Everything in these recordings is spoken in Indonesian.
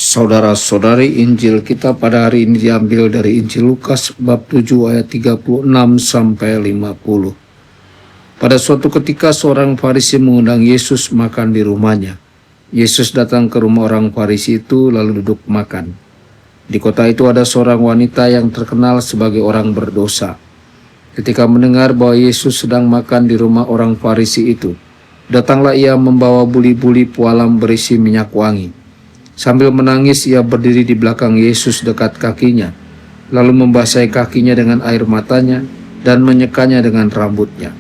Saudara-saudari, Injil kita pada hari ini diambil dari Injil Lukas bab 7 ayat 36 sampai 50. Pada suatu ketika seorang Farisi mengundang Yesus makan di rumahnya. Yesus datang ke rumah orang Farisi itu lalu duduk makan. Di kota itu ada seorang wanita yang terkenal sebagai orang berdosa. Ketika mendengar bahwa Yesus sedang makan di rumah orang Farisi itu, datanglah ia membawa buli-buli pualam berisi minyak wangi. Sambil menangis ia berdiri di belakang Yesus dekat kakinya, lalu membasahi kakinya dengan air matanya dan menyekanya dengan rambutnya.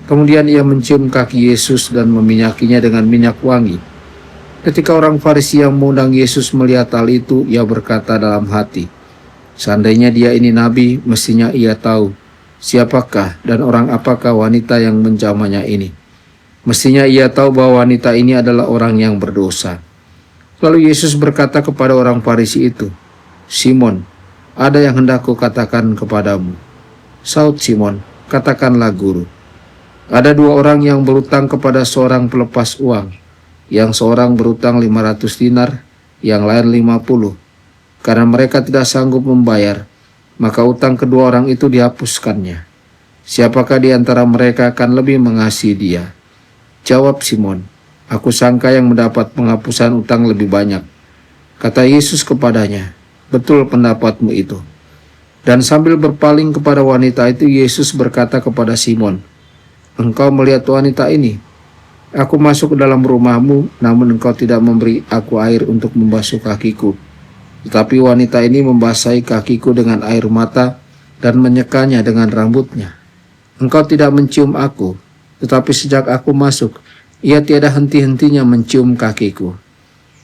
Kemudian ia mencium kaki Yesus dan meminyakinya dengan minyak wangi. Ketika orang Farisi yang mengundang Yesus melihat hal itu, ia berkata dalam hati, "Seandainya dia ini nabi, mestinya ia tahu siapakah dan orang apakah wanita yang menjamahnya ini. Mestinya ia tahu bahwa wanita ini adalah orang yang berdosa." Lalu Yesus berkata kepada orang Farisi itu, "Simon, ada yang hendak kukatakan kepadamu." Saud Simon, "Katakanlah Guru." Ada dua orang yang berutang kepada seorang pelepas uang. Yang seorang berutang 500 dinar, yang lain 50. Karena mereka tidak sanggup membayar, maka utang kedua orang itu dihapuskannya. Siapakah di antara mereka akan lebih mengasihi dia? Jawab Simon, "Aku sangka yang mendapat penghapusan utang lebih banyak." Kata Yesus kepadanya, "Betul pendapatmu itu." Dan sambil berpaling kepada wanita itu, Yesus berkata kepada Simon, "Engkau melihat wanita ini? Aku masuk ke dalam rumahmu, namun engkau tidak memberi aku air untuk membasuh kakiku. Tetapi wanita ini membasahi kakiku dengan air mata dan menyekanya dengan rambutnya. Engkau tidak mencium aku, tetapi sejak aku masuk, ia tiada henti-hentinya mencium kakiku.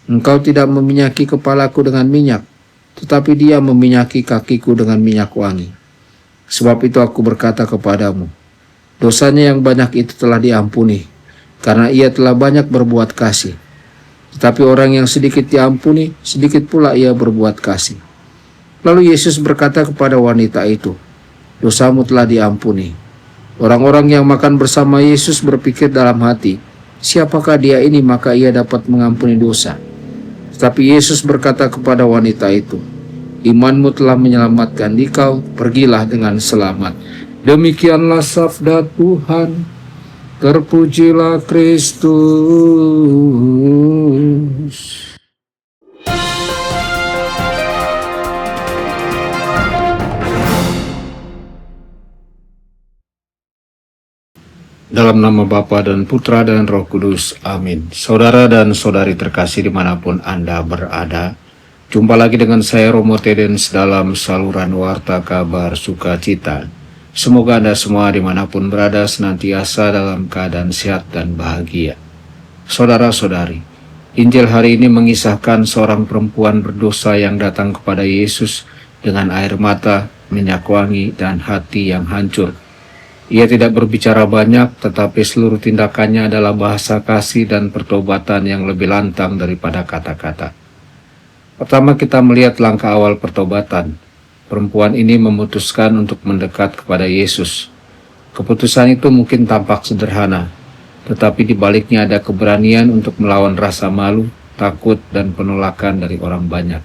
Engkau tidak meminyaki kepalaku dengan minyak, tetapi dia meminyaki kakiku dengan minyak wangi. Sebab itu aku berkata kepadamu, dosanya yang banyak itu telah diampuni, karena ia telah banyak berbuat kasih. Tetapi orang yang sedikit diampuni, sedikit pula ia berbuat kasih." Lalu Yesus berkata kepada wanita itu, "Dosamu telah diampuni." Orang-orang yang makan bersama Yesus berpikir dalam hati, "Siapakah dia ini maka ia dapat mengampuni dosa?" Tetapi Yesus berkata kepada wanita itu, "Imanmu telah menyelamatkan engkau, pergilah dengan selamat." Demikianlah sabda Tuhan. Terpujilah Kristus. Dalam nama Bapa dan Putra dan Roh Kudus. Amin. Saudara dan saudari terkasih dimanapun Anda berada, jumpa lagi dengan saya Romo Tedens dalam saluran Warta Kabar Sukacita. Semoga Anda semua dimanapun berada senantiasa dalam keadaan sehat dan bahagia. Saudara-saudari, Injil hari ini mengisahkan seorang perempuan berdosa yang datang kepada Yesus dengan air mata, minyak wangi, dan hati yang hancur. Ia tidak berbicara banyak, tetapi seluruh tindakannya adalah bahasa kasih dan pertobatan yang lebih lantang daripada kata-kata. Pertama kita melihat langkah awal pertobatan. Perempuan ini memutuskan untuk mendekat kepada Yesus. Keputusan itu mungkin tampak sederhana, tetapi di baliknya ada keberanian untuk melawan rasa malu, takut, dan penolakan dari orang banyak.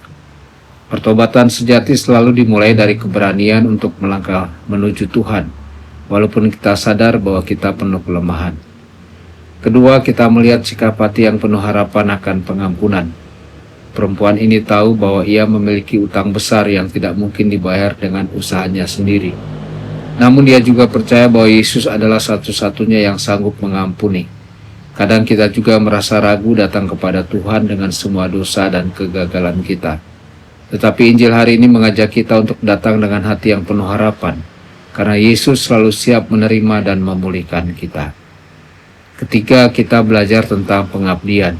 Pertobatan sejati selalu dimulai dari keberanian untuk melangkah menuju Tuhan, walaupun kita sadar bahwa kita penuh kelemahan. Kedua, kita melihat sikap hati yang penuh harapan akan pengampunan. Perempuan ini tahu bahwa ia memiliki utang besar yang tidak mungkin dibayar dengan usahanya sendiri. Namun dia juga percaya bahwa Yesus adalah satu-satunya yang sanggup mengampuni. Kadang kita juga merasa ragu datang kepada Tuhan dengan semua dosa dan kegagalan kita. Tetapi Injil hari ini mengajak kita untuk datang dengan hati yang penuh harapan, karena Yesus selalu siap menerima dan memulihkan kita. Ketiga, kita belajar tentang pengabdian.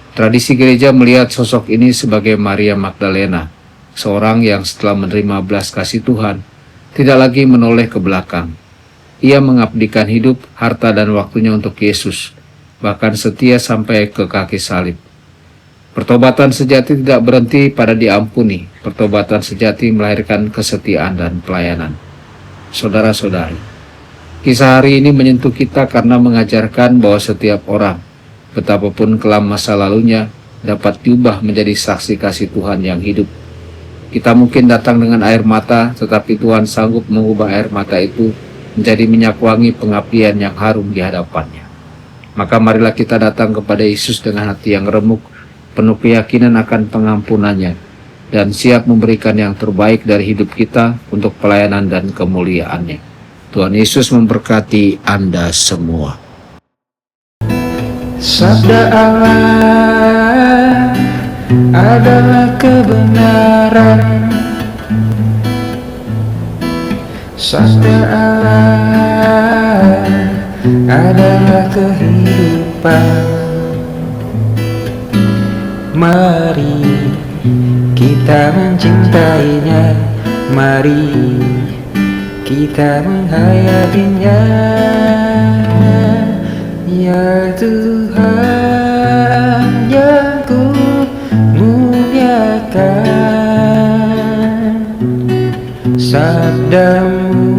Tradisi gereja melihat sosok ini sebagai Maria Magdalena, seorang yang setelah menerima belas kasih Tuhan, tidak lagi menoleh ke belakang. Ia mengabdikan hidup, harta, dan waktunya untuk Yesus, bahkan setia sampai ke kaki salib. Pertobatan sejati tidak berhenti pada diampuni. Pertobatan sejati melahirkan kesetiaan dan pelayanan. Saudara-saudari, kisah hari ini menyentuh kita karena mengajarkan bahwa setiap orang, betapapun kelam masa lalunya, dapat diubah menjadi saksi kasih Tuhan yang hidup. Kita mungkin datang dengan air mata, tetapi Tuhan sanggup mengubah air mata itu menjadi minyak wangi pengabdian yang harum di hadapannya. Maka marilah kita datang kepada Yesus dengan hati yang remuk, penuh keyakinan akan pengampunannya, dan siap memberikan yang terbaik dari hidup kita untuk pelayanan dan kemuliaannya. Tuhan Yesus memberkati Anda semua. Sabda Allah adalah kebenaran. Sabda Allah adalah kehidupan. Mari kita mencintainya, mari kita menghayatinya. Ya Tuhan yang ku muliakan, sabdamu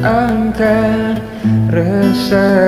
angkat rasa